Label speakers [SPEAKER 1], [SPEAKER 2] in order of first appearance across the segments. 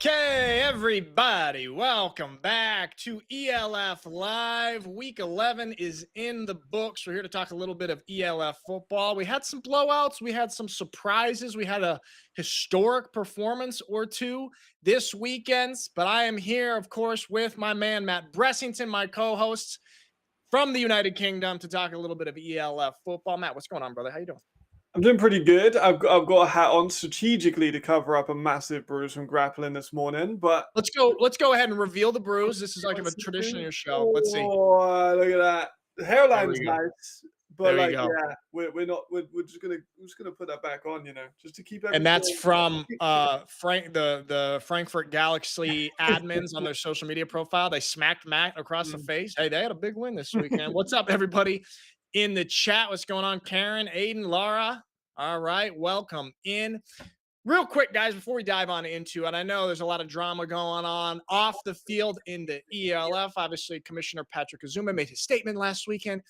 [SPEAKER 1] Okay, everybody, welcome back to ELF Live. Week 11 is in the books. We're here to talk a little bit of ELF football. We had some blowouts, we had some surprises, we had a historic performance or two this weekend. But I am here, of course, with my man Matt Bressington, my co-host from the United Kingdom, to talk a little bit of ELF football. Matt, what's going on, brother? How you doing?
[SPEAKER 2] I'm doing pretty good. I've got a hat on strategically to cover up a massive bruise from grappling this morning, but
[SPEAKER 1] Let's go ahead and reveal the bruise. This is like a tradition in your show. Let's see.
[SPEAKER 2] oh, look at that. The
[SPEAKER 1] There
[SPEAKER 2] hairline's
[SPEAKER 1] we go.
[SPEAKER 2] nice,
[SPEAKER 1] There
[SPEAKER 2] but
[SPEAKER 1] you
[SPEAKER 2] like,
[SPEAKER 1] go.
[SPEAKER 2] yeah, we're just gonna put that back on, just to keep
[SPEAKER 1] And
[SPEAKER 2] everything.
[SPEAKER 1] that's from Frank, the Frankfurt Galaxy admins on their social media profile. They smacked Matt across the
[SPEAKER 2] Mm.
[SPEAKER 1] face. Hey, they had a big win this weekend. What's up, everybody in the chat? What's going on? Karen, Aiden, Laura. All right, welcome in. Real quick, guys, before we dive on into it, I know there's a lot of drama going on off the field in the ELF. Obviously, Commissioner Patrick Azuma made his statement last weekend,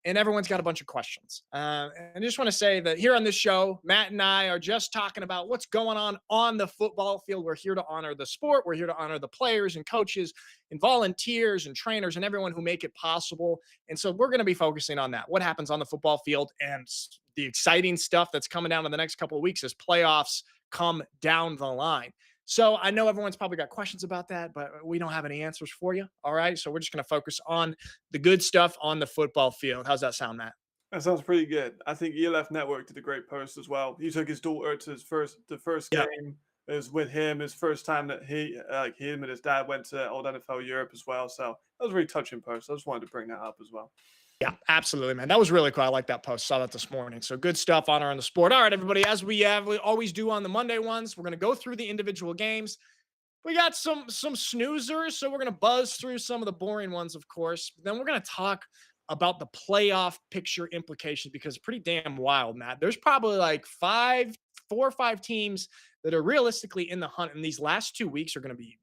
[SPEAKER 1] and everyone's got a bunch of questions. And I just want to say that here on this show, Matt and I are just talking about what's going on the football field. We're here to honor the sport. We're here to honor the players and coaches and volunteers and trainers and everyone who make it possible. And so we're going to be focusing on that, what happens on the football field and the exciting stuff that's coming down in the next couple of weeks as playoffs come down the line. So I know everyone's probably got questions about that, but we don't have any answers for you. All right. So we're just going to focus on the good stuff on the football field. How's that sound, Matt?
[SPEAKER 2] That sounds pretty good. I think ELF Network did a great post as well. He took his daughter to the first
[SPEAKER 1] Yeah.
[SPEAKER 2] game. It was with him, his first time that him and his dad went to Old NFL Europe as well. So that was a really touching post. I just wanted to bring that up as well.
[SPEAKER 1] Yeah, absolutely, man. That was really cool. I like that post. Saw that this morning. So good stuff on the sport. All right, everybody, as we always do on the Monday ones, we're going to go through the individual games. We got some snoozers, so we're going to buzz through some of the boring ones, of course. Then we're going to talk about the playoff picture implications because it's pretty damn wild, Matt. There's probably like 4 or 5 teams that are realistically in the hunt, and these last 2 weeks are going to be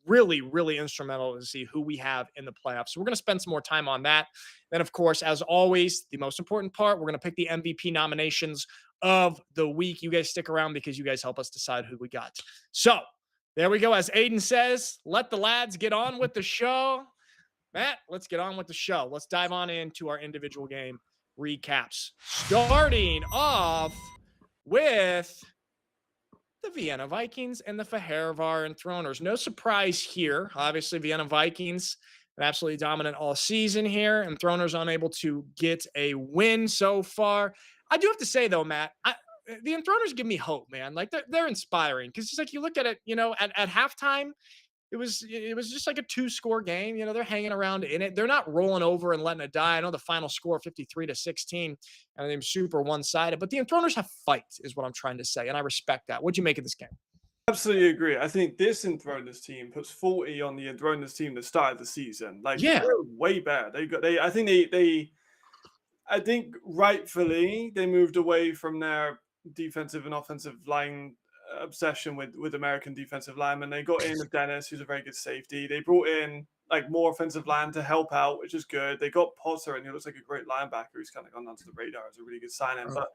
[SPEAKER 1] really, really instrumental to see who we have in the playoffs. So we're going to spend some more time on that. Then, of course, as always, the most important part, we're going to pick the MVP nominations of the week. You guys stick around because you guys help us decide who we got. So there we go. As Aiden says, let the lads get on with the show. Matt, let's get on with the show. Let's dive on into our individual game recaps. Starting off with the Vienna Vikings and the Fehérvár Enthroners. No surprise here. Obviously, Vienna Vikings are absolutely dominant all season here, and Enthroners unable to get a win so far. I do have to say, though, Matt, the Enthroners give me hope, man. Like, they're inspiring because it's like you look at it, at halftime, it was just like a 2-score game. They're hanging around in it. They're not rolling over and letting it die. I know the final score 53-16, and they're super one-sided. But the Enthroners have fight, is what I'm trying to say, and I respect that. What'd you make of this game?
[SPEAKER 2] Absolutely agree. I think this Enthroners team puts 40 on the Enthroners team that started the season. Like,
[SPEAKER 1] Yeah,
[SPEAKER 2] they're way better. I think rightfully they moved away from their defensive and offensive line obsession with American defensive linemen. They got in Dennis, who's a very good safety. They brought in like more offensive line to help out, which is good. They got Potter, and he looks like a great linebacker who's kind of gone onto the radar as a really good signing. But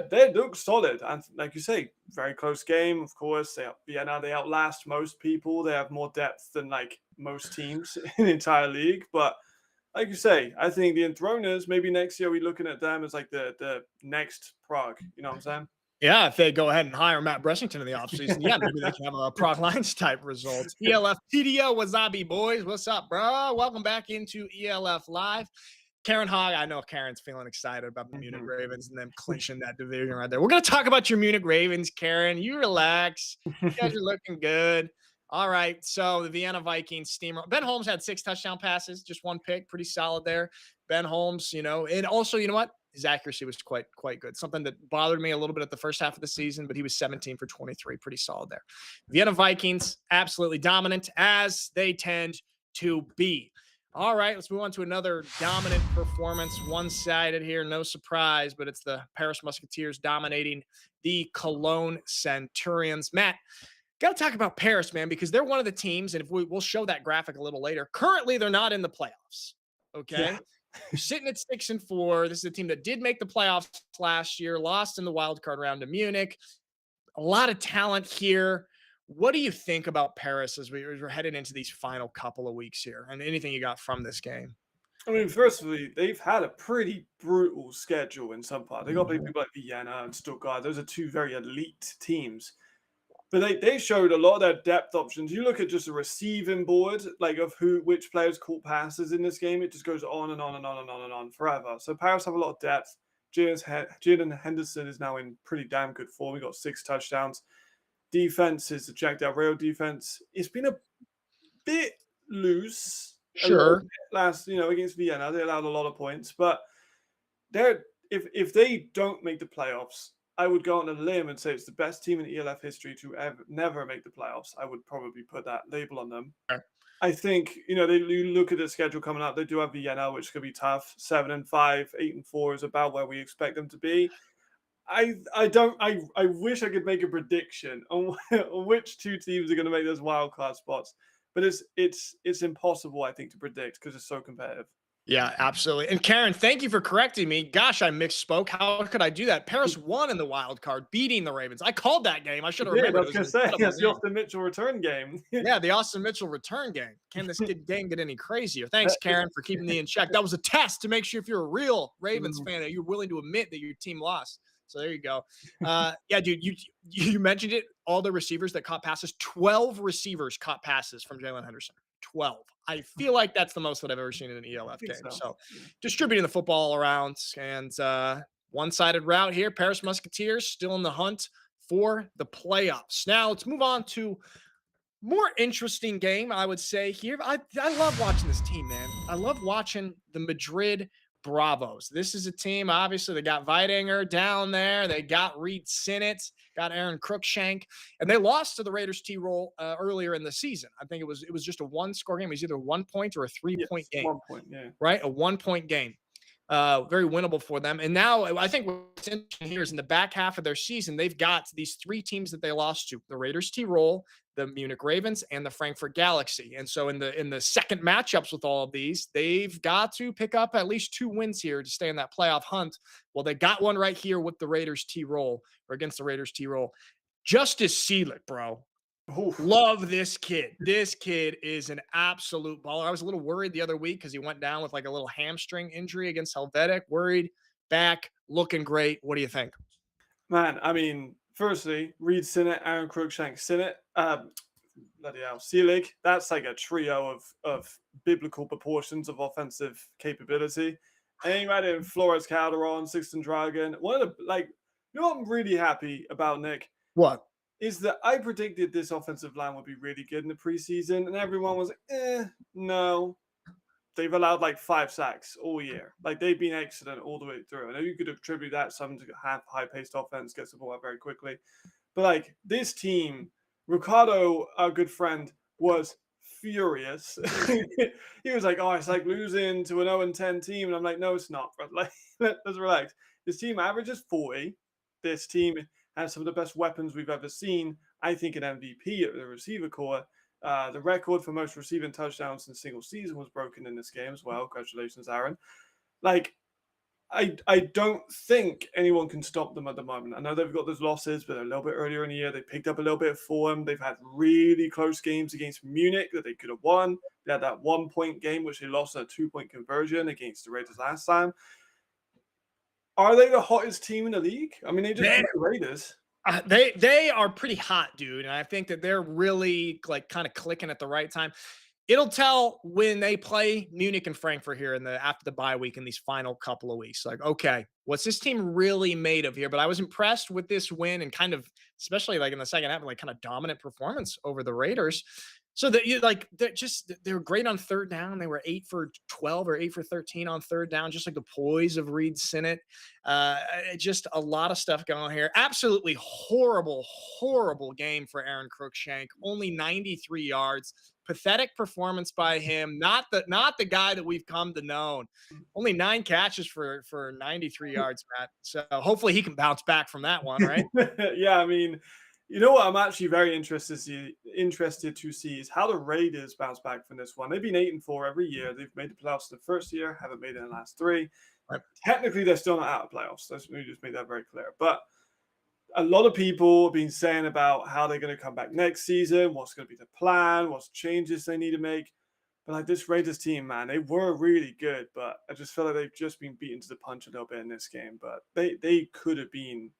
[SPEAKER 2] they look solid, and like you say, very close game. Of course, they outlast most people. They have more depth than like most teams in the entire league. But like you say, I think the Enthroners, maybe next year we're looking at them as like the next Prague. You know what I'm saying?
[SPEAKER 1] Yeah, if they go ahead and hire Matt Bressington in the offseason, yeah, maybe they can have a Prague Lions type results. ELF PDO Wasabi boys. What's up, bro? Welcome back into ELF Live. Karen Hogg, I know Karen's feeling excited about the Munich Ravens and them clinching that division right there. We're going to talk about your Munich Ravens, Karen. You relax. You guys are looking good. All right, so the Vienna Vikings steamer. Ben Holmes had 6 touchdown passes, just 1 pick, pretty solid there. Ben Holmes, and also, you know what? His accuracy was quite good. Something that bothered me a little bit at the first half of the season, but he was 17 for 23, pretty solid there. Vienna Vikings, absolutely dominant, as they tend to be. All right, let's move on to another dominant performance. One-sided here, no surprise, but it's the Paris Musketeers dominating the Cologne Centurions. Matt, got to talk about Paris, man, because they're one of the teams, and if we'll show that graphic a little later. Currently, they're not in the playoffs. Okay, they're sitting at 6-4. This is a team that did make the playoffs last year, lost in the wild card round to Munich. A lot of talent here. What do you think about Paris as we're headed into these final couple of weeks here? And anything you got from this game?
[SPEAKER 2] I mean, firstly, they've had a pretty brutal schedule in some part. They got to play people like Vienna and Stuttgart. Those are two very elite teams. But they showed a lot of their depth options. You look at just a receiving board, like of which players caught passes in this game. It just goes on and on and on and on and on forever. So Paris have a lot of depth. Jaden Henderson is now in pretty damn good form. He got 6 touchdowns. Defense is the jacked out rail defense. It's been a bit loose a little
[SPEAKER 1] Sure.
[SPEAKER 2] bit last, against Vienna. They allowed a lot of points, but they're if they don't make the playoffs, I would go on a limb and say it's the best team in ELF history to ever never make the playoffs. I would probably put that label on them.
[SPEAKER 1] Sure.
[SPEAKER 2] I think you look at the schedule coming up. They do have Vienna, which could be tough. 7-5, 8-4 is about where we expect them to be. I wish I could make a prediction on which two teams are going to make those wild card spots, but it's impossible, I think, to predict because it's so competitive.
[SPEAKER 1] Yeah, absolutely. And Karen, thank you for correcting me. Gosh, I misspoke. How could I do that? Paris won in the wild card, beating the Ravens. I called that game. I should have
[SPEAKER 2] Yeah, I
[SPEAKER 1] remembered.
[SPEAKER 2] was
[SPEAKER 1] It
[SPEAKER 2] going
[SPEAKER 1] was
[SPEAKER 2] to
[SPEAKER 1] an
[SPEAKER 2] say
[SPEAKER 1] incredible
[SPEAKER 2] that's the
[SPEAKER 1] game.
[SPEAKER 2] Austin Mitchell return game.
[SPEAKER 1] Yeah, the Austin Mitchell return game. Can this game get any crazier? Thanks, Karen, for keeping me in check. That was a test to make sure if you're a real Ravens fan that you're willing to admit that your team lost. So there you go. Yeah, dude, you mentioned it. All the receivers that caught passes, 12 receivers caught passes from Jalen Henderson. 12. I feel like that's the most that I've ever seen in an ELF game. So distributing the football all around, and one-sided route here. Paris Musketeers still in the hunt for the playoffs. Now let's move on to more interesting game, I would say here. I love watching this team, man. I love watching the Madrid Bravos. This is a team, obviously, they got Weidinger down there. They got Reed Sinnett, got Aaron Cruikshank, and they lost to the Raiders T-Roll earlier in the season. I think it was just a one-score game. It was either 1 point or a 3-point game.
[SPEAKER 2] 1 point, yeah.
[SPEAKER 1] Right? A 1-point game. Very winnable for them. And now I think what's interesting here is in the back half of their season, they've got these 3 teams that they lost to: the Raiders T-Roll, the Munich Ravens, and the Frankfurt Galaxy. And so in the second matchups with all of these, they've got to pick up at least 2 wins here to stay in that playoff hunt. Well, they got one right here with the Raiders T-Roll, or against the Raiders T-Roll. Justice Seelick, bro.
[SPEAKER 2] Oof.
[SPEAKER 1] Love this kid. This kid is an absolute baller. I was a little worried the other week because he went down with like a little hamstring injury against Helvetic. Worried, back, looking great. What do you think?
[SPEAKER 2] Man, I mean, firstly, Reed Sinnett, Aaron Cruikshank, Sinnett, bloody hell, Seelig. That's like a trio of biblical proportions of offensive capability. And then you add in Flores Calderon, Sixten Dragon. One of the, like, you know what I'm really happy about, Nick?
[SPEAKER 1] What?
[SPEAKER 2] Is that I predicted this offensive line would be really good in the preseason, and everyone was like, no. They've allowed like 5 sacks all year. Like, they've been excellent all the way through. I know you could attribute that some to have high-paced offense, gets the ball out very quickly. But like, this team, Ricardo, our good friend, was furious. He was like, oh, it's like losing to an 0-10 team. And I'm like, no, it's not. But like, let's relax. This team averages 40. This team has some of the best weapons we've ever seen. I think an MVP at the receiver core. The record for most receiving touchdowns in a single season was broken in this game as well. Congratulations, Aaron. Like, I don't think anyone can stop them at the moment. I know they've got those losses, but a little bit earlier in the year, they picked up a little bit of form. They've had really close games against Munich that they could have won. They had that 1-point game, which they lost a 2-point conversion against the Raiders last time. Are they the hottest team in the league? I mean, they just beat the Raiders.
[SPEAKER 1] They are pretty hot, dude, and I think that they're really like kind of clicking at the right time. It'll tell when they play Munich and Frankfurt here after the bye week in these final couple of weeks. Like, okay, what's this team really made of here? But I was impressed with this win and kind of, especially like in the second half, like kind of dominant performance over the Raiders. So that you like they were great on third down. They were 8 for 12 or 8 for 13 on third down, just like the poise of Reed Sinnett. Just a lot of stuff going on here. Absolutely horrible game for Aaron Cruikshank. Only 93 yards. Pathetic performance by him. Not the guy that we've come to know. Only 9 catches for 93 yards, Matt. So hopefully he can bounce back from that one, right?
[SPEAKER 2] Yeah, I mean, you know what I'm actually very interested to see is how the Raiders bounce back from this one. They've been 8-4 every year. They've made the playoffs the first year, haven't made it in the last 3.
[SPEAKER 1] Right.
[SPEAKER 2] Technically, they're still not out of playoffs. Let me just make that very clear. But a lot of people have been saying about how they're going to come back next season, what's going to be the plan, what's changes they need to make. But like this Raiders team, man, they were really good, but I just feel like they've just been beaten to the punch a little bit in this game. But they could have been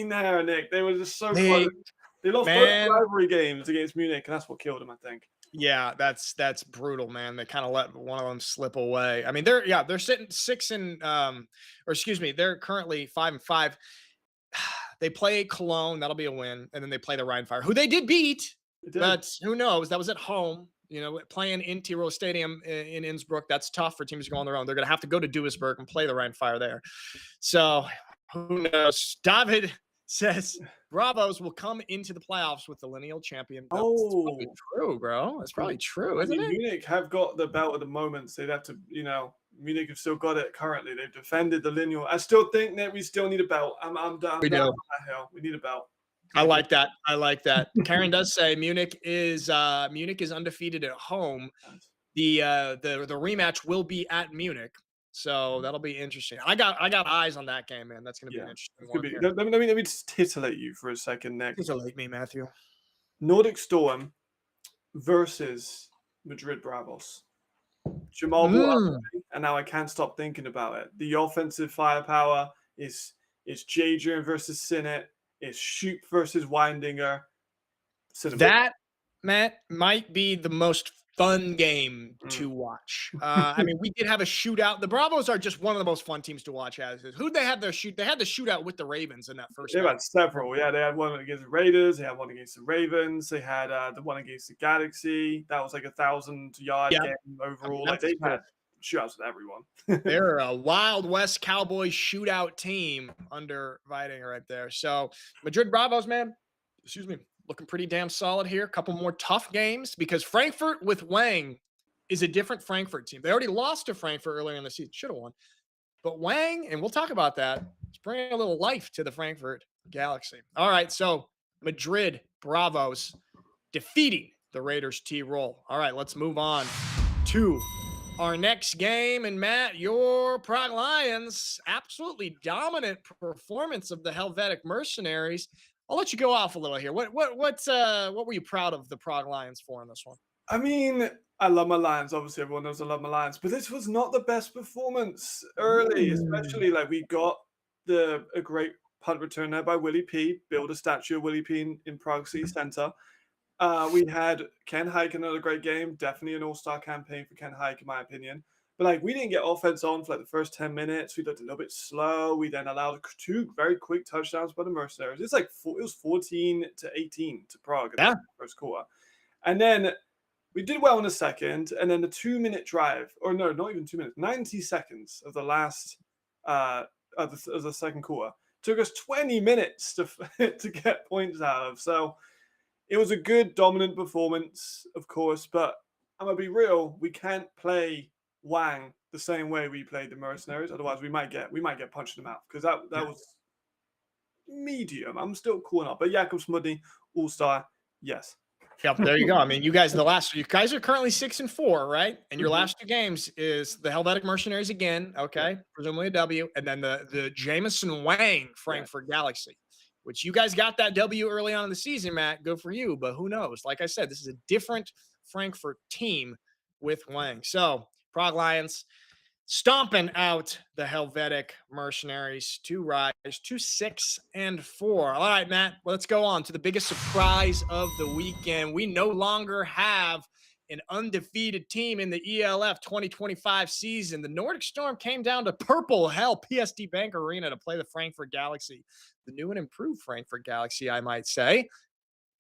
[SPEAKER 2] there, Nick. They were just so close.
[SPEAKER 1] They
[SPEAKER 2] They lost both
[SPEAKER 1] man,
[SPEAKER 2] rivalry games against Munich, and that's what killed them, I think.
[SPEAKER 1] yeah, that's brutal, man. They kind of let one of them slip away. I mean, they're sitting six and or excuse me, they're currently 5-5. They play Cologne, that'll be a win, and then they play the Rhine Fire, who they did beat,
[SPEAKER 2] They did.
[SPEAKER 1] but who knows? That was at home. You know, playing in Tiro Stadium in Innsbruck, that's tough for teams to go on their own. They're going to have to go to Duisburg and play the Rhine Fire there. So who knows? David says Bravos will come into the playoffs with the lineal champion belt. It's probably
[SPEAKER 2] Oh,
[SPEAKER 1] true, bro. It's probably true,
[SPEAKER 2] I
[SPEAKER 1] isn't
[SPEAKER 2] mean,
[SPEAKER 1] it?
[SPEAKER 2] Munich have got the belt at the moment, so they'd have to, Munich have still got it currently. They've defended the lineal. I still think that we still need a belt. I'm down
[SPEAKER 1] We
[SPEAKER 2] on
[SPEAKER 1] do.
[SPEAKER 2] that hill. We need a belt.
[SPEAKER 1] I like that. I like that. Karen does say Munich is undefeated at home. The rematch will be at Munich, so that'll be interesting. I got eyes on that game, man. That's going to be
[SPEAKER 2] Yeah,
[SPEAKER 1] an interesting
[SPEAKER 2] it could
[SPEAKER 1] one
[SPEAKER 2] be.
[SPEAKER 1] here.
[SPEAKER 2] Let me just titillate you for a second, Nick.
[SPEAKER 1] Titillate me, Matthew.
[SPEAKER 2] Nordic Storm versus Madrid Bravos. Jamal brought up, and now I can't stop thinking about it. The offensive firepower is Jadrian versus Sinnott. It's Shoop versus Windinger.
[SPEAKER 1] That, Matt, might be the most fun game to watch. I mean, we did have a shootout. The Bravos are just one of the most fun teams to watch. As is. Who'd they have their shoot? They had the shootout with the Ravens in that first.
[SPEAKER 2] They've had several. Yeah, they had one against the Raiders. They had one against the Ravens. They had the one against the Galaxy. That was like 1,000-yard game overall.
[SPEAKER 1] I mean,
[SPEAKER 2] like they've had shootouts with everyone.
[SPEAKER 1] They're a Wild West Cowboys shootout team under Viting right there. So Madrid Bravos, man, excuse me, looking pretty damn solid here. A couple more tough games because Frankfurt with Wang is a different Frankfurt team. They already lost to Frankfurt earlier in the season. Should have won. But Wang, and we'll talk about that, is bringing a little life to the Frankfurt Galaxy. All right, so Madrid Bravos defeating the Raiders T-Roll. All right, let's move on to our next game. And Matt, your Prague Lions, absolutely dominant performance of the Helvetic Mercenaries. I'll let you go off a little here. What were you proud of the Prague Lions for in this one?
[SPEAKER 2] I mean, I love my Lions. Obviously, everyone knows I love my Lions, but this was not the best performance early, especially like we got a great punt return there by Willie P. Build a statue of Willie P in Prague City Center. We had Ken Hike, another great game. Definitely an all-star campaign for Ken Hike, in my opinion. But like we didn't get offense on for like the first 10 minutes. We looked a little bit slow. We then allowed 2 very quick touchdowns by the Mercenaries. It's like it was 14-18 to Prague in the first quarter. And then we did well in the second, and then the 2-minute drive, or no, not even 2 minutes, 90 seconds of the last of the second quarter took us 20 minutes to get points out of. So it was a good dominant performance, of course, but I'm gonna be real, we can't play Wang the same way we played the Mercenaries. Otherwise, we might get punched in the mouth because that was medium. I'm still calling up, but Jakub Smudny, all-star, yes.
[SPEAKER 1] Yep, there you go. I mean, you guys are currently 6-4, right? And your last 2 games is the Helvetic Mercenaries again, okay, presumably a W, and then the Jameson Wang Frankfurt Galaxy, which you guys got that W early on in the season, Matt. Good for you, but who knows? Like I said, this is a different Frankfurt team with Wang. So Prague Lions stomping out the Helvetic Mercenaries to rise to 6-4. All right, Matt, let's go on to the biggest surprise of the weekend. We no longer have an undefeated team in the ELF 2025 season. The Nordic Storm came down to Purple Hell PSD Bank Arena to play the Frankfurt Galaxy, the new and improved Frankfurt Galaxy, I might say.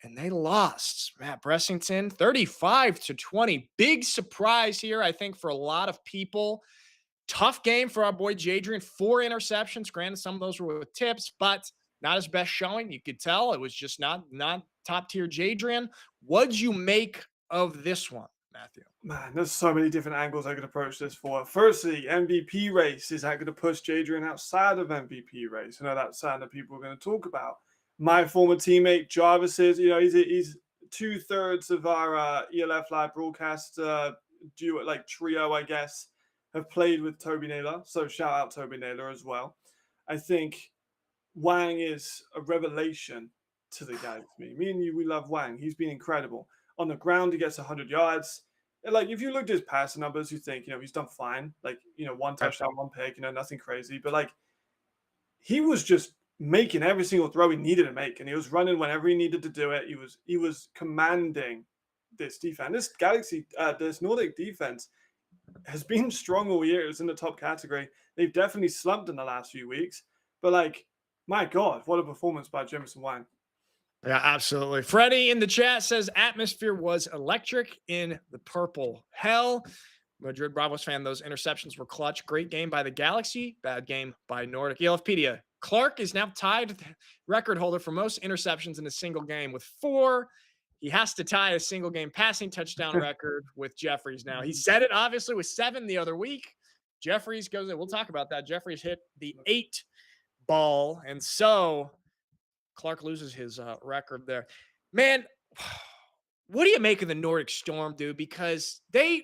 [SPEAKER 1] And they lost. Matt Bressington, 35-20. Big surprise here, I think, for a lot of people. Tough game for our boy Jadrian. 4 interceptions. Granted, some of those were with tips, but not his best showing. You could tell it was just not top tier Jadrian. What'd you make of this one, Matthew?
[SPEAKER 2] Man, there's so many different angles I could approach this for. Firstly, MVP race. Is that going to push Jadrian outside of MVP race? I know that's something that people are going to talk about. My former teammate Jarvis is, he's 2/3 of our ELF Live broadcast duo, like trio, I guess, have played with Toby Naylor. So shout out Toby Naylor as well. I think Wang is a revelation to the Galaxy. Me and you, we love Wang. He's been incredible. On the ground, he gets 100 yards. And, like, if you looked at his passing numbers, you think, he's done fine. Like, one
[SPEAKER 1] Right.
[SPEAKER 2] touchdown, one pick, nothing crazy. But, like, he was just making every single throw he needed to make, and he was running whenever he needed to do it. He was commanding this defense. This Nordic defense has been strong all year. It's in the top category. They've definitely slumped in the last few weeks, but, like, my God, what a performance by Jameson Wang.
[SPEAKER 1] Yeah, absolutely. Freddie in the chat says atmosphere was electric in the purple hell. Madrid Bravos fan, those interceptions were clutch. Great game by the Galaxy, bad game by Nordic. ELFpedia. Clark is now tied record holder for most interceptions in a single game with 4. He has to tie a single game passing touchdown record with Jeffries now. He said it obviously with 7 the other week. Jeffries goes, we'll talk about that. Jeffries hit the 8 ball. And so Clark loses his record there. Man, what do you make of the Nordic Storm, dude? Because they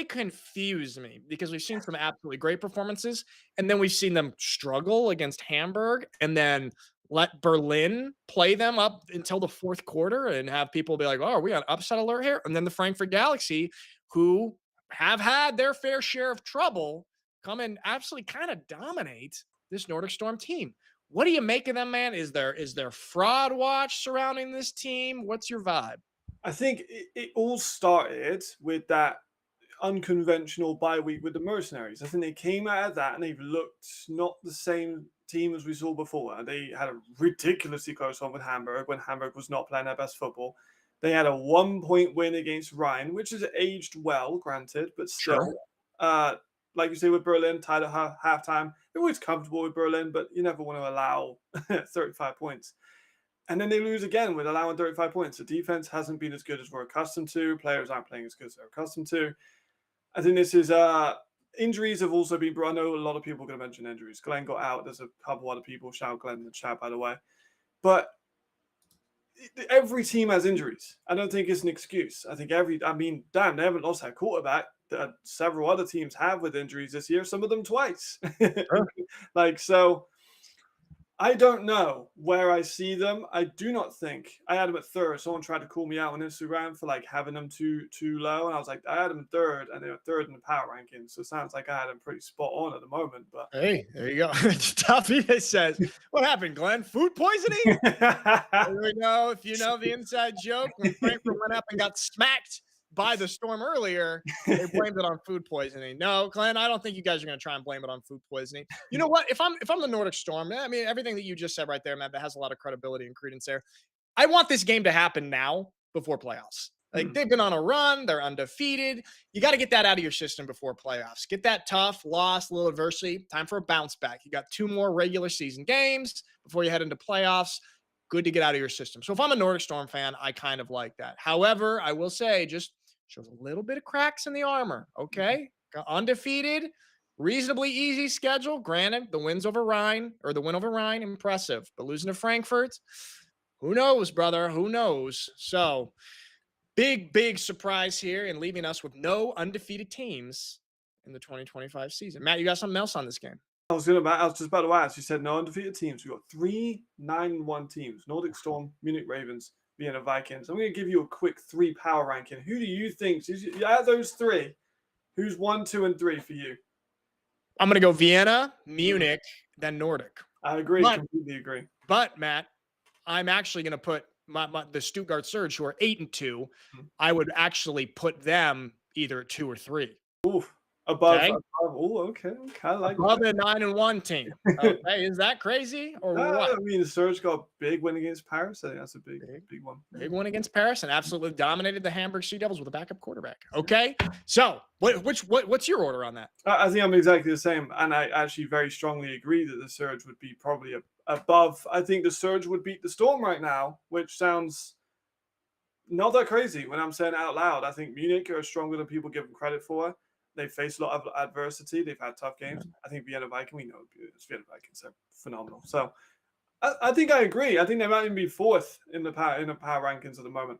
[SPEAKER 1] confuse me because we've seen some absolutely great performances, and then we've seen them struggle against Hamburg, and then let Berlin play them up until the fourth quarter and have people be like, "Oh, are we on upset alert here?" And then the Frankfurt Galaxy, who have had their fair share of trouble, come and absolutely kind of dominate this Nordic Storm team. What do you make of them, man? Is there fraud watch surrounding this team? What's your vibe?
[SPEAKER 2] I think it all started with that unconventional bye week with the Mercenaries. I think they came out of that and they've looked not the same team as we saw before. They had a ridiculously close one with Hamburg when Hamburg was not playing their best football. They had a 1-point win against Rhine, which has aged well, granted, but still,
[SPEAKER 1] Sure.
[SPEAKER 2] like you say with Berlin, tied at halftime. They're always comfortable with Berlin, but you never want to allow 35 points. And then they lose again with allowing 35 points. The defense hasn't been as good as we're accustomed to. Players aren't playing as good as they're accustomed to. I think this is injuries have also been brought. I know a lot of people are going to mention injuries. Glenn got out. There's a couple other people. Shout Glenn in the chat, by the way. But every team has injuries. I don't think it's an excuse. I think damn, they haven't lost their quarterback. Several other teams have with injuries this year. Some of them twice.
[SPEAKER 1] Sure.
[SPEAKER 2] So I don't know where I see them. I do not think I had them at third. Someone tried to call me out on Instagram for like having them too low, and I was like, I had them third, and they were third in the power rankings. So it sounds like I had them pretty spot on at the moment. But
[SPEAKER 1] Hey, there you go. Davide says, "What happened, Glenn? Food poisoning?" There we go. If you know the inside joke, when Frankfurt went up and got smacked by the Storm earlier, they blamed it on food poisoning. No, Glenn, I don't think you guys are going to try and blame it on food poisoning. You know what? If I'm the Nordic Storm, I mean everything that you just said right there, Matt, that has a lot of credibility and credence there. I want this game to happen now before playoffs. Like they've been on a run, they're undefeated. You got to get that out of your system before playoffs. Get that tough loss, little adversity. Time for a bounce back. You got 2 more regular season games before you head into playoffs. Good to get out of your system. So if I'm a Nordic Storm fan, I kind of like that. However, I will say just shows a little bit of cracks in the armor. Okay. Got undefeated, reasonably easy schedule. Granted, the win over Rhine, impressive. But losing to Frankfurt, who knows, brother? Who knows? So big surprise here and leaving us with no undefeated teams in the 2025 season. Matt, you got something else on this game?
[SPEAKER 2] I was just about to ask. You said no undefeated teams. We got 3 9-1 teams: Nordic Storm, Munich Ravens, Vienna Vikings. I'm going to give you a quick 3 power ranking. Who do you think? Out of those 3, who's 1, 2, and 3 for you?
[SPEAKER 1] I'm going to go Vienna, Munich, then Nordic.
[SPEAKER 2] I agree. Completely agree.
[SPEAKER 1] But Matt, I'm actually going to put the Stuttgart Surge, who are 8-2. I would actually put them either at 2 or 3.
[SPEAKER 2] Oof. Above.
[SPEAKER 1] Okay.
[SPEAKER 2] Okay. I like
[SPEAKER 1] above
[SPEAKER 2] that.
[SPEAKER 1] A 9-1 team. Okay, is that crazy or what?
[SPEAKER 2] I mean, the Surge got a big win against Paris. I think that's a big one.
[SPEAKER 1] Big one against Paris and absolutely dominated the Hamburg Sea Devils with a backup quarterback. Okay, so what's your order on that?
[SPEAKER 2] I think I'm exactly the same, and I actually very strongly agree that the Surge would be probably above. I think the Surge would beat the Storm right now, which sounds not that crazy when I'm saying it out loud. I think Munich are stronger than people give them credit for. They've faced a lot of adversity. They've had tough games. I think Vienna Viking, we know it's Vienna Vikings. They're phenomenal. So I think I agree. I think they might even be 4th in the power rankings at the moment.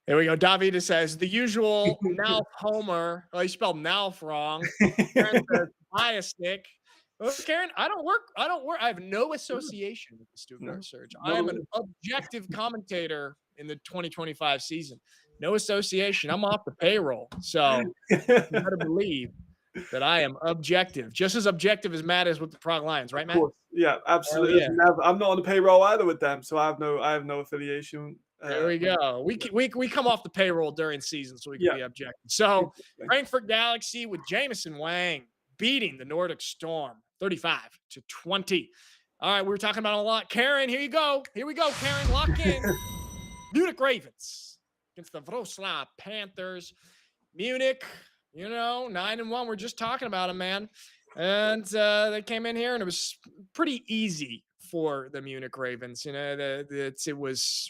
[SPEAKER 1] There we go. Davida says the usual Nauf Homer. Oh, he spelled Nauf wrong. Bias Nick. Well, Karen, I don't work. I have no association with the Stuttgart
[SPEAKER 2] No,
[SPEAKER 1] Surge. I
[SPEAKER 2] not at
[SPEAKER 1] am an
[SPEAKER 2] all.
[SPEAKER 1] objective commentator in the 2025 season. No association. I'm off the payroll. So you better believe that I am objective, just as objective as Matt is with the Prague Lions,
[SPEAKER 2] Of
[SPEAKER 1] right, Matt?
[SPEAKER 2] course. Yeah,
[SPEAKER 1] Oh
[SPEAKER 2] absolutely.
[SPEAKER 1] yeah.
[SPEAKER 2] I'm not on the payroll either with them, so I have no affiliation.
[SPEAKER 1] There we go.
[SPEAKER 2] Yeah.
[SPEAKER 1] We come off the payroll during season so we can
[SPEAKER 2] Yeah,
[SPEAKER 1] be objective. So
[SPEAKER 2] exactly.
[SPEAKER 1] Frankfurt Galaxy with Jameson Wang beating the Nordic Storm 35-20. All right, we were talking about a lot. Karen, here you go. Here we go, Karen. Lock in. Munich Ravens against the Wroclaw Panthers. Munich, 9-1. We're just talking about them, man. And they came in here and it was pretty easy for the Munich Ravens. It was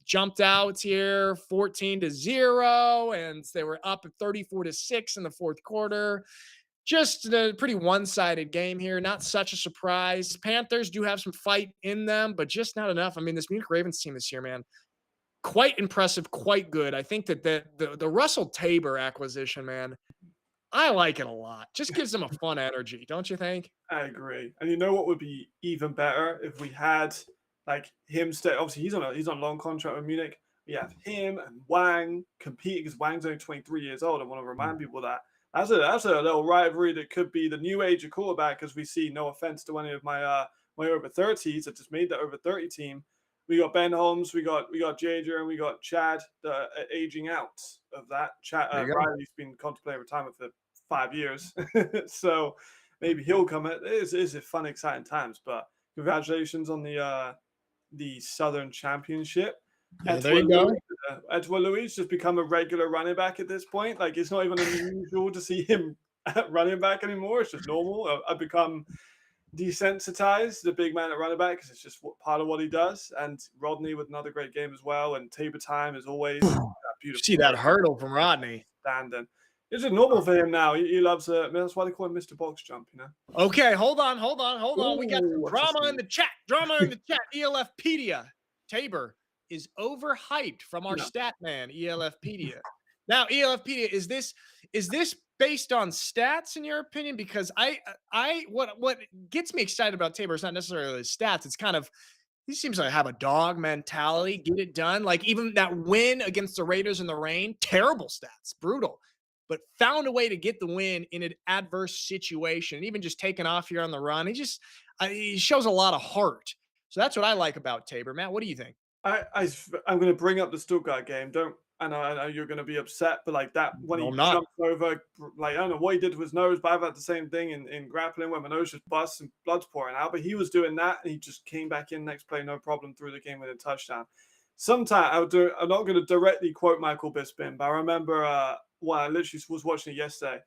[SPEAKER 1] jumped out here 14-0, and they were up at 34-6 in the fourth quarter. Just a pretty one-sided game here. Not such a surprise. Panthers do have some fight in them, but just not enough. I mean, this Munich Ravens team this year, man, quite impressive, quite good. I think that the Russell Tabor acquisition, man, I like it a lot. Just gives them a fun energy, don't you think?
[SPEAKER 2] I agree. And you know what would be even better if we had like him stay. Obviously, he's on a long contract with Munich. We have him and Wang competing because Wang's only 23 years old. I want to remind people that that's a little rivalry that could be the new age of quarterback. As we see, no offense to any of my over 30s that just made the over 30 team. We got Ben Holmes, we got Jader, and we got Chad aging out of that. Chad Riley's been contemplating retirement for 5 years, so maybe he'll come. It's a fun, exciting times. But congratulations on the Southern Championship.
[SPEAKER 1] Yeah, there you go.
[SPEAKER 2] Edouard Louis just become a regular running back at this point. Like it's not even unusual to see him at running back anymore. It's just normal. I've become desensitized the big man at running back because it's just part of what he does. And Rodney with another great game as well. And Tabor time is always beautiful.
[SPEAKER 1] See that hurdle from Rodney.
[SPEAKER 2] Standing. It's just normal for him now. He loves it. That's why they call him Mr. Box Jump,
[SPEAKER 1] Okay, hold on. We got some
[SPEAKER 2] Ooh,
[SPEAKER 1] drama in the chat. ELFpedia. Tabor is overhyped from our stat man, ELFpedia. Now, ELFpedia, is this based on stats in your opinion? Because what gets me excited about Tabor is not necessarily his stats. It's kind of, he seems to have a dog mentality, get it done. Like even that win against the Raiders in the rain, terrible stats, brutal, but found a way to get the win in an adverse situation. And even just taking off here on the run, he shows a lot of heart. So that's what I like about Tabor. Matt, what do you think?
[SPEAKER 2] I'm going to bring up the Stuttgart game. I know you're going to be upset, but like that when he jumps over, like I don't know what he did to his nose, but I've had the same thing in grappling where my nose just busts and blood's pouring out. But he was doing that, and he just came back in next play, no problem, through the game with a touchdown. Sometimes I'm not going to directly quote Michael Bisping, but I remember I literally was watching it yesterday.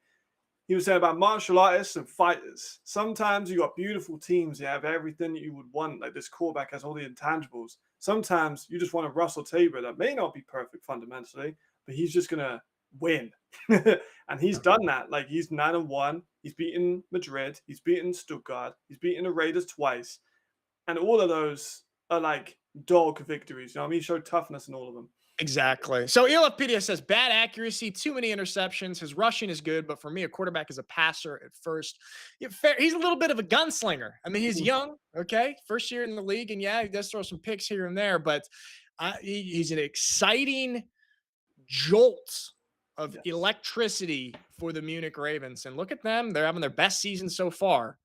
[SPEAKER 2] He was saying about martial artists and fighters. Sometimes you got beautiful teams. You have everything that you would want. Like this quarterback has all the intangibles. Sometimes you just want a Russell Tabor that may not be perfect fundamentally, but he's just going to win. And he's done that. Like he's 9-1. He's beaten Madrid. He's beaten Stuttgart. He's beaten the Raiders twice. And all of those are like dog victories. You know what I mean? He showed toughness in all of them.
[SPEAKER 1] Exactly. So ELFpedia says bad accuracy, too many interceptions. His rushing is good, but for me, a quarterback is a passer at first. He's a little bit of a gunslinger. I mean, he's young, okay, first year in the league, and yeah, he does throw some picks here and there, but he's an exciting jolt of electricity for the Munich Ravens. And look at them; they're having their best season so far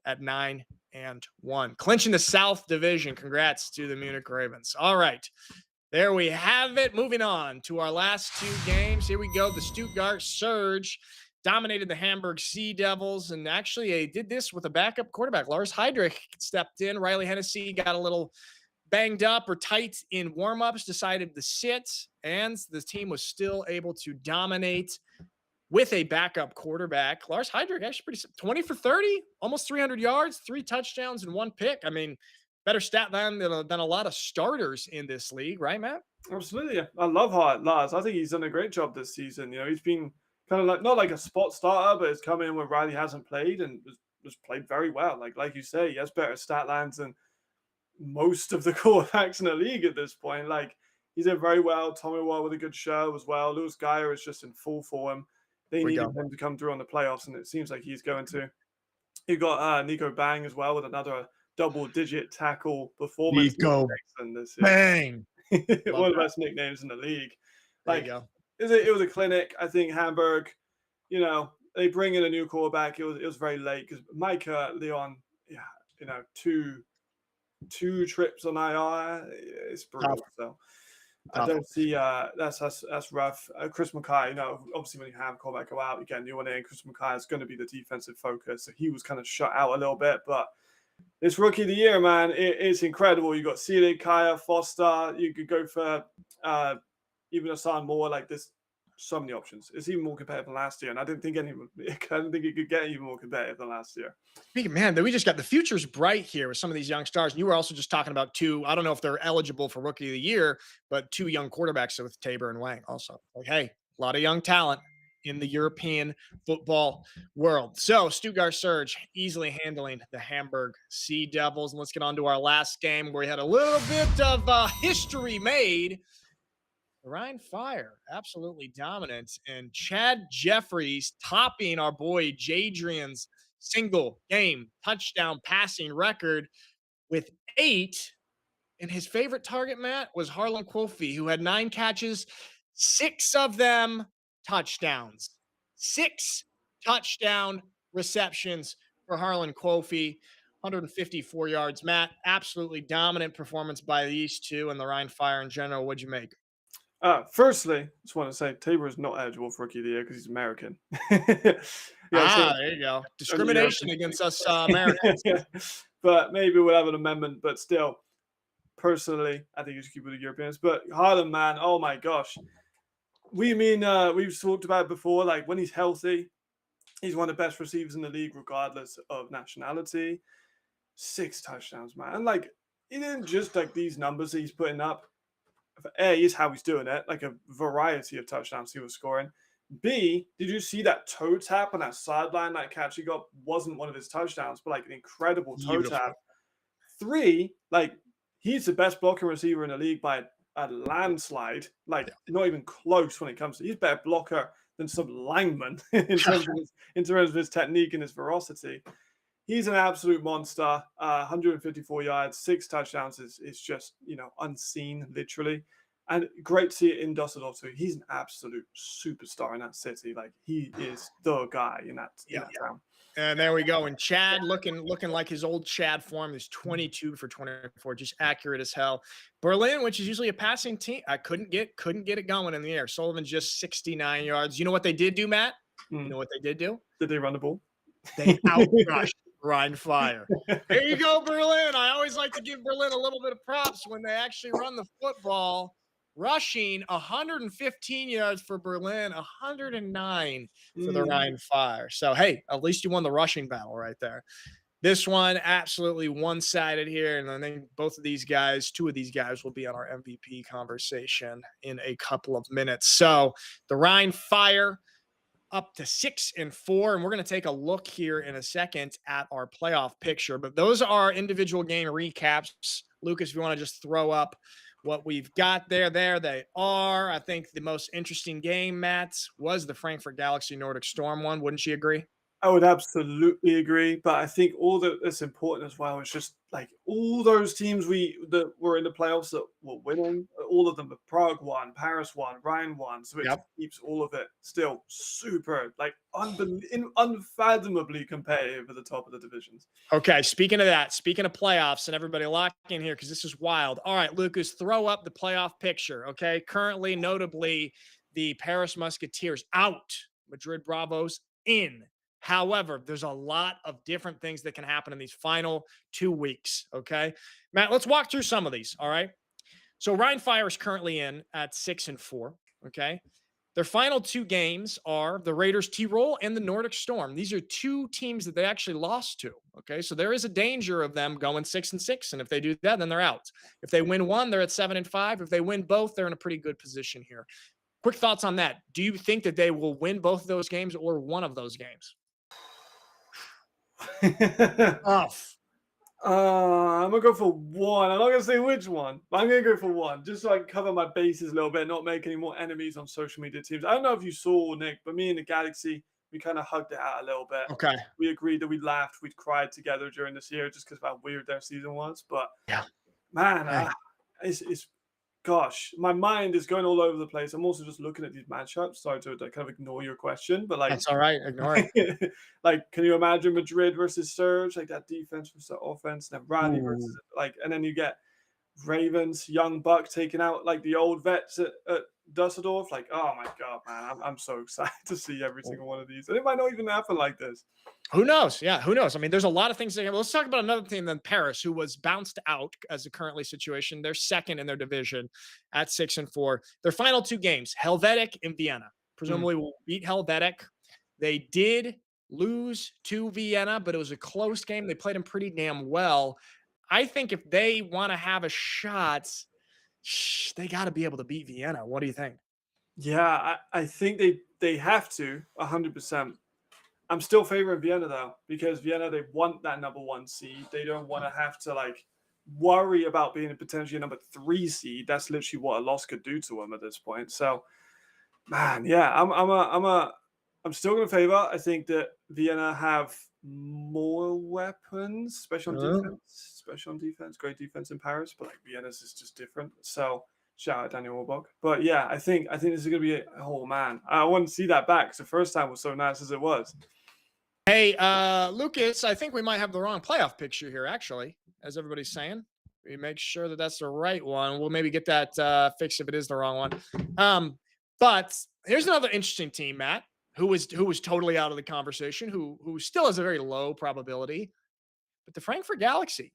[SPEAKER 1] at 9-1, clinching the South Division. Congrats to the Munich Ravens. All right. There we have it. Moving on to our last two games. Here we go. The Stuttgart Surge dominated the Hamburg Sea Devils, and actually they did this with a backup quarterback. Lars Heydrich stepped in. Riley Hennessy got a little banged up or tight in warmups, decided to sit, and the team was still able to dominate with a backup quarterback. Lars Heydrich actually pretty 20 for 30, almost 300 yards, 3 touchdowns, and 1 pick. I mean, better stat line than a lot of starters in this league, right, Matt?
[SPEAKER 2] Absolutely. I love Lars. I think he's done a great job this season. He's been kind of like not like a spot starter, but has come in when Riley hasn't played and was played very well. Like you say, he has better stat lines than most of the quarterbacks in the league at this point. Like he's did very well. Tommy Wall with a good show as well. Lewis Geyer is just in full form. They needed him to come through on the playoffs, and it seems like he's going to. You got Nico Bang as well with another double-digit tackle performance.
[SPEAKER 1] Nico
[SPEAKER 2] Excellent this year.
[SPEAKER 1] Bang. Love
[SPEAKER 2] One of the
[SPEAKER 1] that.
[SPEAKER 2] best nicknames in the league.
[SPEAKER 1] There you
[SPEAKER 2] Like,
[SPEAKER 1] go.
[SPEAKER 2] it was a clinic. I think Hamburg, they bring in a new quarterback. It was very late because Micah Leon, yeah, two trips on IR. It's brutal.
[SPEAKER 1] Tough.
[SPEAKER 2] So I
[SPEAKER 1] Tough.
[SPEAKER 2] don't see that's rough. Chris Mackay, obviously when you have a quarterback go out, you get a new one in. Chris Mackay is going to be the defensive focus. So he was kind of shut out a little bit, but this rookie of the year, man, it's incredible. You got Sealy, Kaya, Foster. You could go for even Asan Moore. Like there's so many options. It's even more competitive than last year, and I didn't think it could get even more competitive than last year.
[SPEAKER 1] Speaking, man, we just got the future's bright here with some of these young stars. And you were also just talking about two. I don't know if they're eligible for rookie of the year, but two young quarterbacks with Tabor and Wang. Also, like, hey, a lot of young talent in the European football world. So Stuttgart Surge easily handling the Hamburg Sea Devils. And let's get on to our last game where we had a little bit of history made. The Rhine Fire, absolutely dominant. And Chad Jeffries topping our boy Jadrian's single game touchdown passing record with 8. And his favorite target, Matt, was Harlan Quofi, who had 9 catches, 6 of them touchdowns. 6 touchdown receptions for Harlan Quofi, 154 yards. Matt, absolutely dominant performance by these two and the Rhine Fire in general. What'd you make?
[SPEAKER 2] Firstly, just want to say Tabor is not eligible for rookie of the year because he's American.
[SPEAKER 1] There you go. Discrimination against us Americans.
[SPEAKER 2] But maybe we'll have an amendment. But still, personally, I think you should keep with the Europeans. But Harlan, man, oh my gosh. We've talked about it before. Like when he's healthy, he's one of the best receivers in the league, regardless of nationality. 6 touchdowns, man. And like, he didn't just like these numbers that he's putting up. A is how he's doing it, like a variety of touchdowns he was scoring. B, did you see that toe tap on that sideline? That catch he got wasn't one of his touchdowns, but like an incredible toe tap. 3, like he's the best blocking receiver in the league by a landslide. Like not even close when it comes to. He's a better blocker than some lineman in terms of his technique and his ferocity. He's an absolute monster. 154 yards, 6 touchdowns is just, unseen, literally. And great to see it in Dusseldorf too. He's an absolute superstar in that city. Like he is the guy in that town.
[SPEAKER 1] And there we go. And Chad looking like his old Chad form is 22 for 24, just accurate as hell. Berlin, which is usually a passing team, I couldn't get it going in the air. Sullivan just 69 yards. You know what they did do, Matt? You know what they did do?
[SPEAKER 2] Did they run the ball?
[SPEAKER 1] They outrushed Rhine Fire. There you go, Berlin. I always like to give Berlin a little bit of props when they actually run the football. Rushing 115 yards for Berlin, 109 for the Rhine Fire. So, hey, at least you won the rushing battle right there. This one, absolutely one-sided here. And I think both of these guys, 2 of these guys will be on our MVP conversation in a couple of minutes. So, the Rhine Fire up to 6-4, and we're going to take a look here in a second at our playoff picture. But those are individual game recaps. Lucas, if you want to just throw up what we've got there they are. I think the most interesting game, Matt, was the Frankfurt Galaxy Nordic Storm one. Wouldn't you agree?
[SPEAKER 2] I would absolutely agree, but I think all that's important as well is just like all those teams that were in the playoffs that were winning, all of them. Prague won, Paris won, Rhine won, so it keeps all of it still super like unfathomably competitive at the top of the divisions.
[SPEAKER 1] Okay, speaking of playoffs, and everybody lock in here because this is wild. All right, Lucas, throw up the playoff picture. Okay, currently, notably, the Paris Musketeers out, Madrid Bravos in. However, there's a lot of different things that can happen in these final 2 weeks, okay? Matt, let's walk through some of these, all right? So Rhine Fire is currently in at 6-4, okay? Their final 2 games are the Raiders T-Roll and the Nordic Storm. These are 2 teams that they actually lost to, okay? So there is a danger of them going 6-6, and if they do that, then they're out. If they win one, they're at 7-5. If they win both, they're in a pretty good position here. Quick thoughts on that. Do you think that they will win both of those games or one of those games?
[SPEAKER 2] Off. I'm gonna go for one. I'm not gonna say which one, but I'm gonna go for one, just so I can cover my bases a little bit, not make any more enemies on social media teams. I don't know if you saw, Nick, but me and the Galaxy, We kind of hugged it out a little bit.
[SPEAKER 1] Okay.
[SPEAKER 2] We agreed that we laughed, we'd cried together during this year just because of how weird their season was. But
[SPEAKER 1] Yeah.
[SPEAKER 2] man,
[SPEAKER 1] Hey.
[SPEAKER 2] it's gosh, my mind is going all over the place. I'm also just looking at these matchups. Sorry to kind of ignore your question, but like,
[SPEAKER 1] That's all right. Ignore it.
[SPEAKER 2] like, can you imagine Madrid versus Serge, like that defense versus the offense, and then Riley versus
[SPEAKER 1] Ooh.
[SPEAKER 2] like, and then you get Ravens, young buck taking out like the old vets at Dusseldorf. Like, oh my god, man, I'm so excited to see every single one of these, and it might not even happen like this.
[SPEAKER 1] Who knows? Yeah, who knows? I mean, there's a lot of things. Let's talk about another team than Paris, who was bounced out as a currently situation. They're second in their division at 6-4. Their final two games, Helvetic and Vienna. Presumably will beat Helvetic. They did lose to Vienna, but it was a close game. They played them pretty damn well. I think if they want to have a shot, they got to be able to beat Vienna. What do you think?
[SPEAKER 2] Yeah, I think they have to 100%. I'm still favoring Vienna though, because Vienna, they want that number one seed. They don't want to have to like worry about being a potentially number 3 seed. That's literally what a loss could do to them at this point. So, man, yeah, I'm still going to favor. I think that Vienna have more weapons, special on defense, great defense in Paris, but like Vienna's is just different. So shout out Daniel Orbach. But yeah, I think this is going to be oh man, I want to see that back because the first time was so nice as it was.
[SPEAKER 1] Hey, Lucas, I think we might have the wrong playoff picture here, actually, as everybody's saying. We make sure that that's the right one. We'll maybe get that fixed if it is the wrong one. But here's another interesting team, Matt, who was totally out of the conversation, who still has a very low probability. But the Frankfurt Galaxy,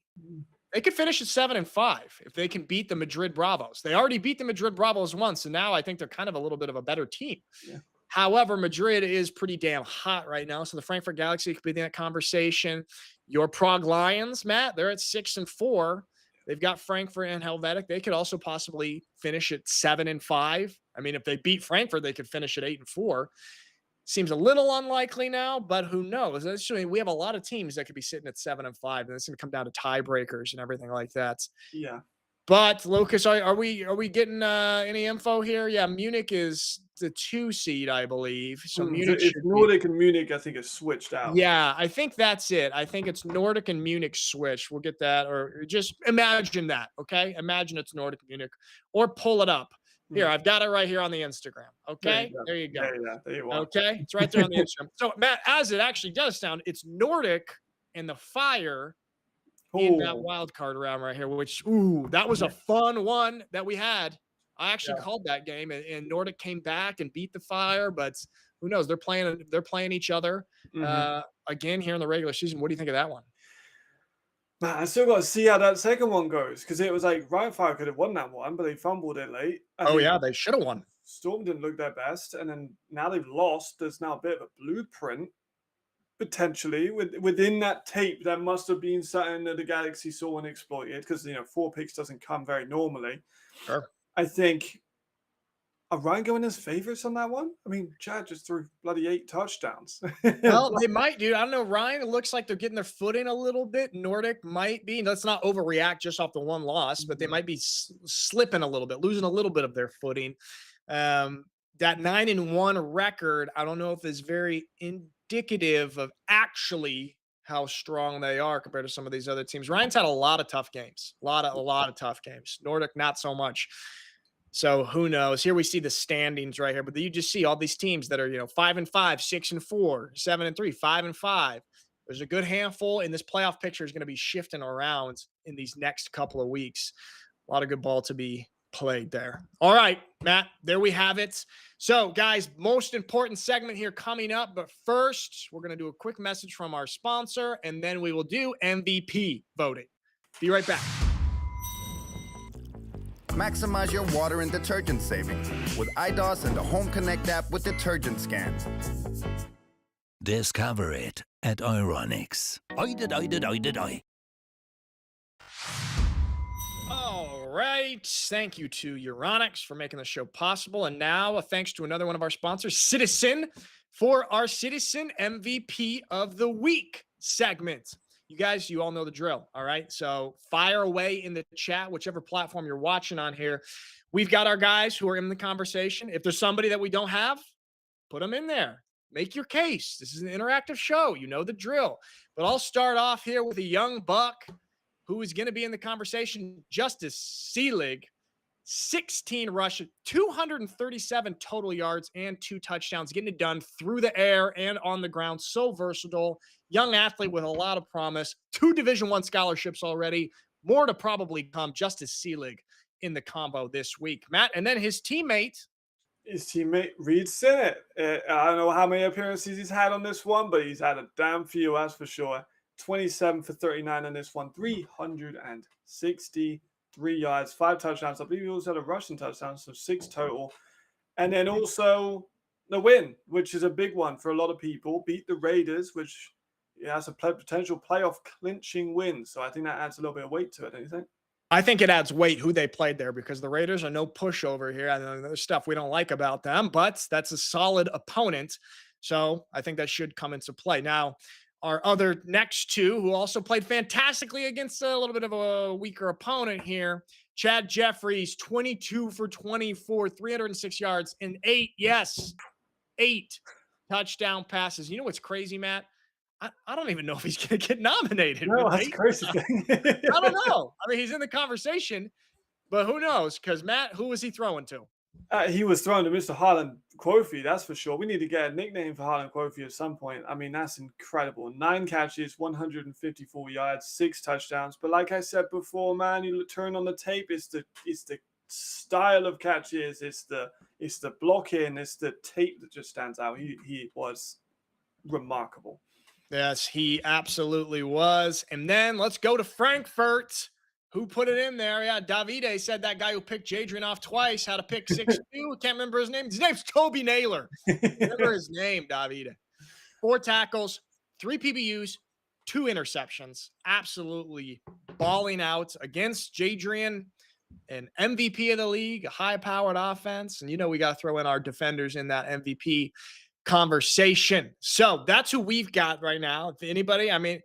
[SPEAKER 1] they could finish at 7-5 if they can beat the Madrid Bravos. They already beat the Madrid Bravos once, and now I think they're kind of a little bit of a better team.
[SPEAKER 2] Yeah.
[SPEAKER 1] However, Madrid is pretty damn hot right now, so the Frankfurt Galaxy could be in that conversation. Your Prague Lions, Matt, they're at 6-4. They've got Frankfurt and Helvetic. They could also possibly finish at 7-5. I mean, if they beat Frankfurt, they could finish at 8-4. Seems a little unlikely now, but who knows? Actually, we have a lot of teams that could be sitting at 7-5, and it's going to come down to tiebreakers and everything like that.
[SPEAKER 2] Yeah.
[SPEAKER 1] But Lucas, are we getting any info here? Yeah, Munich is the 2 seed, I believe. So Munich,
[SPEAKER 2] it's Nordic and Munich, I think, is switched out.
[SPEAKER 1] Yeah, I think that's it. I think it's Nordic and Munich switch. We'll get that, or just imagine that. Okay, imagine it's Nordic Munich, or pull it up. Here, I've got it right here on the Instagram. Okay, there you go.
[SPEAKER 2] There you go.
[SPEAKER 1] Okay, it's right there on the Instagram. So Matt, as it actually does sound, it's Nordic and the Fire in that wild card round right here, which that was a fun one that we had. I actually called that game, and Nordic came back and beat the Fire, but who knows? They're playing each other again here in the regular season. What do you think of that one?
[SPEAKER 2] Man, I still got to see how that second one goes because it was like Ryan Fire could have won that one, but they fumbled it late.
[SPEAKER 1] They should have won.
[SPEAKER 2] Storm didn't look their best, and then now they've lost. There's now a bit of a blueprint potentially within that tape. There must have been something that the Galaxy saw and exploited because 4 picks doesn't come very normally.
[SPEAKER 1] Sure.
[SPEAKER 2] I think. Are Ryan going as favorites on that one? I mean, Chad just threw bloody 8 touchdowns.
[SPEAKER 1] Well, they might, dude. I don't know, Ryan. It looks like they're getting their footing a little bit. Nordic might be. Let's not overreact just off the one loss, but they might be slipping a little bit, losing a little bit of their footing. That 9-1 record, I don't know if is very indicative of actually how strong they are compared to some of these other teams. Ryan's had a lot of tough games, a lot of tough games. Nordic, not so much. So who knows? Here we see the standings right here, but you just see all these teams that are 5-5, 6-4, 7-3, 5-5. There's a good handful, and this playoff picture is going to be shifting around in these next couple of weeks. A lot of good ball to be played there. All right, Matt, there we have it. So, guys, most important segment here coming up, but first, we're going to do a quick message from our sponsor, and then we will do MVP voting. Be right back.
[SPEAKER 3] Maximize your water and detergent savings with iDOS and the Home Connect app with detergent scan.
[SPEAKER 4] Discover it at Euronics.
[SPEAKER 1] All right. Thank you to Euronics for making the show possible. And now a thanks to another one of our sponsors, Citizen, for our Citizen MVP of the Week segment. You guys, you all know the drill, all right? So fire away in the chat, whichever platform you're watching on here. We've got our guys who are in the conversation. If there's somebody that we don't have, put them in there. Make your case. This is an interactive show. You know the drill. But I'll start off here with a young buck who is going to be in the conversation, Justice Seelig. 16 rush, 237 total yards, and 2 touchdowns, getting it done through the air and on the ground. So versatile, young athlete with a lot of promise. 2 Division I scholarships already. More to probably come. Justice Seelig in the combo this week, Matt. And then his teammate
[SPEAKER 2] Reed Sinnett. I don't know how many appearances he's had on this one, but he's had a damn few, that's for sure. 27 for 39 on this one, 363 yards, 5 touchdowns. I believe he also had a rushing touchdown, so 6 total. And then also the win, which is a big one for a lot of people. Beat the Raiders, which has a potential playoff clinching win. So I think that adds a little bit of weight to it, don't you think?
[SPEAKER 1] I think it adds weight who they played there, because the Raiders are no pushover here. I know there's stuff we don't like about them, but that's a solid opponent. So I think that should come into play. Now, our other next 2 who also played fantastically against a little bit of a weaker opponent here. Chad Jeffries, 22 for 24, 306 yards, and 8 touchdown passes. You know what's crazy, Matt? I don't even know if he's going to get nominated.
[SPEAKER 2] No, that's crazy thing.
[SPEAKER 1] I don't know. I mean, he's in the conversation, but who knows? Because, Matt, who was he throwing to?
[SPEAKER 2] He was thrown to Mr. Harlan Quofi, that's for sure. We need to get a nickname for Harlan Quofi at some point. I mean, that's incredible. 9 catches, 154 yards, 6 touchdowns. But like I said before, man, you turn on the tape, it's the style of catches, it's the blocking, it's the tape that just stands out. He was remarkable.
[SPEAKER 1] Yes, he absolutely was. And then let's go to Frankfurt. Who put it in there? Yeah, Davide said that guy who picked Jadrian off twice had a pick 6-2. Can't remember his name. His name's Toby Naylor. Remember his name, Davide. 4 tackles, 3 PBUs, 2 interceptions. Absolutely balling out against Jadrian, an MVP of the league, a high-powered offense. And you know we got to throw in our defenders in that MVP conversation. So that's who we've got right now. If anybody, I mean,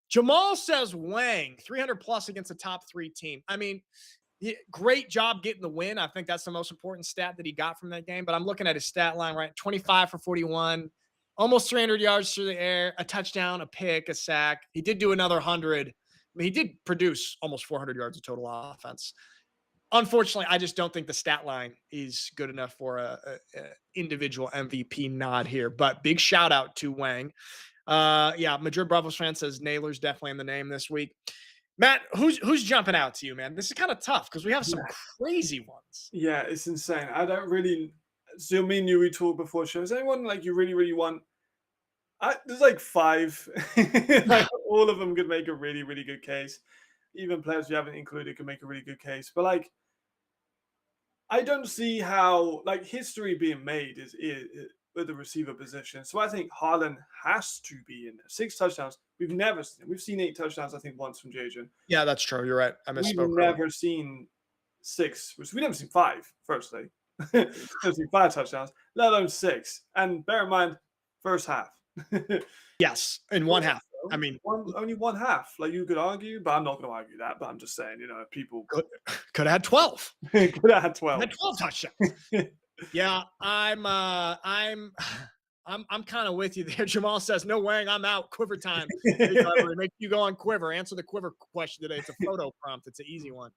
[SPEAKER 1] Jamal says Wang 300 plus against a top 3 team. I mean, great job getting the win. I think that's the most important stat that he got from that game. But I'm looking at his stat line, right? 25 for 41, almost 300 yards through the air, a touchdown, a pick, a sack. He did do another 100. I mean, he did produce almost 400 yards of total offense. Unfortunately, I just don't think the stat line is good enough for a individual MVP nod here. But big shout out to Wang. Madrid Bravos fan says Naylor's definitely in the name this week. Matt, who's jumping out to you, man? This is kind of tough because we have some crazy ones.
[SPEAKER 2] Yeah, it's insane. I don't really. So me and you, we talked before show. Is anyone like you really, really want? There's like 5. Like all of them could make a really, really good case. Even players you haven't included can make a really good case. But like, I don't see how like history being made is with the receiver position. So I think Harlan has to be in there. 6 touchdowns. We've never seen it. We've seen 8 touchdowns, I think, once from Jadrian.
[SPEAKER 1] Yeah, that's true. You're right. I misspoke.
[SPEAKER 2] We've never seen 6. We've never seen 5, firstly. We've never seen 5 touchdowns, let alone 6. And bear in mind, first half.
[SPEAKER 1] Yes, in one half. I mean,
[SPEAKER 2] only one half. Like you could argue, but I'm not going to argue that. But I'm just saying, people
[SPEAKER 1] could have had 12.
[SPEAKER 2] Could have had 12.
[SPEAKER 1] Had 12 touchdowns. Yeah, I'm kind of with you there. Jamal says, no Wang, I'm out. Quiver time. Make you go on Quiver. Answer the Quiver question today. It's a photo prompt. It's an easy one.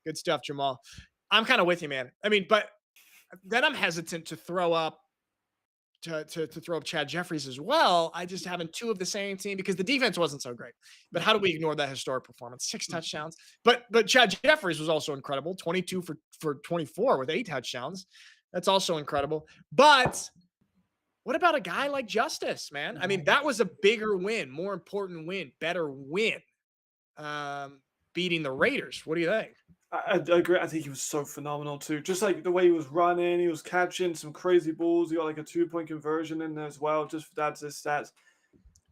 [SPEAKER 1] Good stuff, Jamal. I'm kind of with you, man. I mean, but then I'm hesitant to throw up Chad Jeffries as well. I just having 2 of the same team because the defense wasn't so great. But how do we ignore that historic performance? 6 touchdowns. But Chad Jeffries was also incredible. 22 for 24 with 8 touchdowns. That's also incredible. But what about a guy like Justice, man? I mean, that was a bigger win, more important win, better win, beating the Raiders. What do you think?
[SPEAKER 2] I agree. I think he was so phenomenal too. Just like the way he was running, he was catching some crazy balls. He got like a 2-point conversion in there as well, just for that's his stats.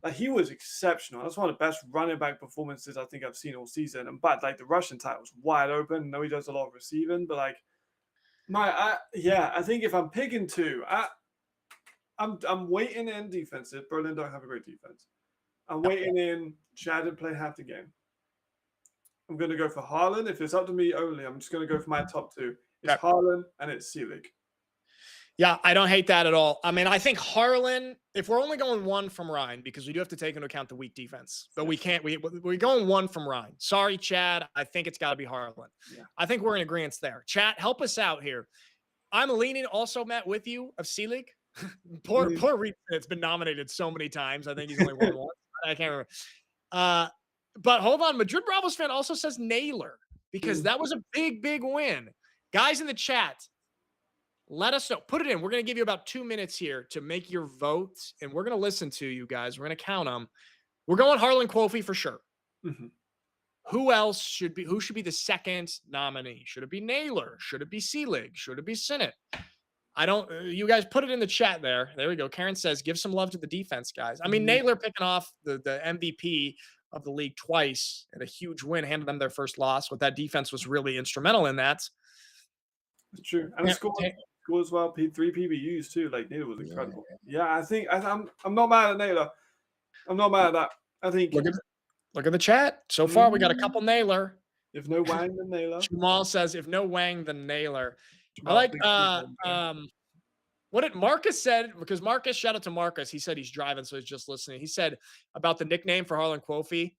[SPEAKER 2] Like he was exceptional. That's one of the best running back performances I think I've seen all season. And but like the rushing tight was wide open. I know he does a lot of receiving, but like I think if I'm picking 2, I'm waiting in defensive. Berlin don't have a great defense. I'm waiting in. Chad didn't play half the game. I'm going to go for Harlan. If it's up to me only, I'm just going to go for my top 2. It's Harlan and it's Seelig.
[SPEAKER 1] Yeah, I don't hate that at all. I mean, I think Harlan, if we're only going one from Ryan, because we do have to take into account the weak defense, but we can't, we're going one from Ryan. Sorry, Chad. I think it's got to be Harlan.
[SPEAKER 2] Yeah.
[SPEAKER 1] I think we're in agreement there. Chat, help us out here. I'm leaning also, Matt, with you of Selig. Poor Reed. It's been nominated so many times. I think he's only won once. I can't remember. But hold on. Madrid Bravos fan also says Naylor because that was a big, big win. Guys in the chat, let us know. Put it in. We're going to give you about 2 minutes here to make your votes, and we're going to listen to you guys. We're going to count them. We're going Harlan Quofi for sure.
[SPEAKER 2] Mm-hmm.
[SPEAKER 1] Who else should be? Who should be the second nominee? Should it be Naylor? Should it be Selig? Should it be Sinnott? I don't. You guys put it in the chat there. There we go. Karen says, "Give some love to the defense, guys." I mean, Naylor picking off the MVP of the league twice and a huge win, handed them their first loss. But that defense was really instrumental in that.
[SPEAKER 2] It's true, and score as well. 3 PBUs too. Like Naylor was incredible. Yeah, I think I'm not mad at Naylor. I'm not mad at that. I think.
[SPEAKER 1] Look at the chat. So far, we got a couple Naylor.
[SPEAKER 2] If no Wang, then Naylor.
[SPEAKER 1] Jamal says, "If no Wang, then Naylor." I like what did Marcus said, because Marcus, shout out to Marcus. He said he's driving, so he's just listening. He said about the nickname for Harlan Quofi.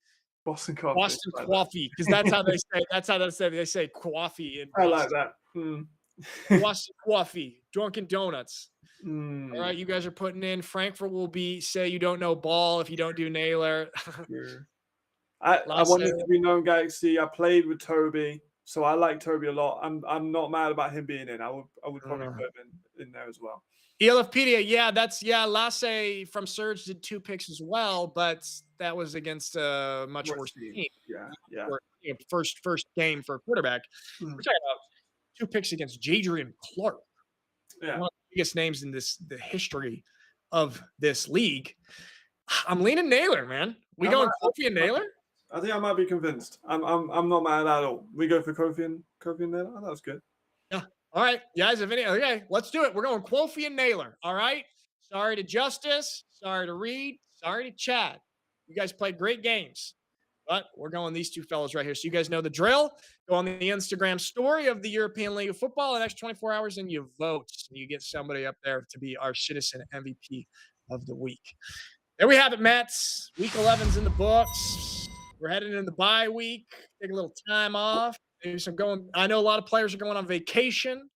[SPEAKER 2] Boston Coffee.
[SPEAKER 1] Boston Coffee, because that's how they say. That's how they say. They say coffee in Boston.
[SPEAKER 2] I like that.
[SPEAKER 1] Boston Coffee, Dunkin' Donuts. All right, you guys are putting in. Frankfurt will say you don't know ball if you don't do Naylor.
[SPEAKER 2] I wanted to be known Galaxy. I played with Toby, so I like Toby a lot. I'm not mad about him being in. I would probably put him in there as well.
[SPEAKER 1] ELFpedia, Lasse from Surge did 2 picks as well, but that was against a much worse team.
[SPEAKER 2] Yeah.
[SPEAKER 1] First game for a quarterback. We're talking about 2 picks against Jadrian Clark.
[SPEAKER 2] Yeah.
[SPEAKER 1] One of the biggest names in the history of this league. I'm leaning Naylor, man. We going Kofi and Naylor?
[SPEAKER 2] I think I might be convinced. I'm not mad at all. We go for Kofi and Naylor. Oh, that was good.
[SPEAKER 1] Yeah. All right, guys. Okay, let's do it. We're going Quofi and Naylor. All right. Sorry to Justice. Sorry to Reed. Sorry to Chad. You guys played great games, but we're going these 2 fellas right here. So you guys know the drill. Go on the Instagram story of the European League of Football in the next 24 hours, and you vote. And you get somebody up there to be our citizen MVP of the week. There we have it, Matt. Week 11's in the books. We're heading into the bye week. Take a little time off. Maybe I know a lot of players are going on vacation.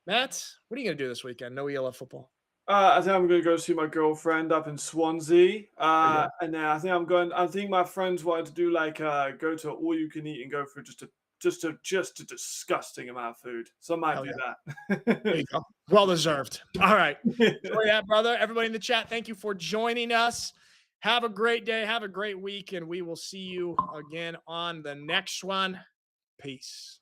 [SPEAKER 1] Matt, what are you going to do this weekend? No ELF football.
[SPEAKER 2] I think I'm going to go see my girlfriend up in Swansea. And then I think my friends wanted to do go to all you can eat and go for just a disgusting amount of food. So I might do that.
[SPEAKER 1] There you go. Well deserved. All right. Enjoy that, brother. Everybody in the chat, thank you for joining us. Have a great day. Have a great week. And we will see you again on the next one. Peace.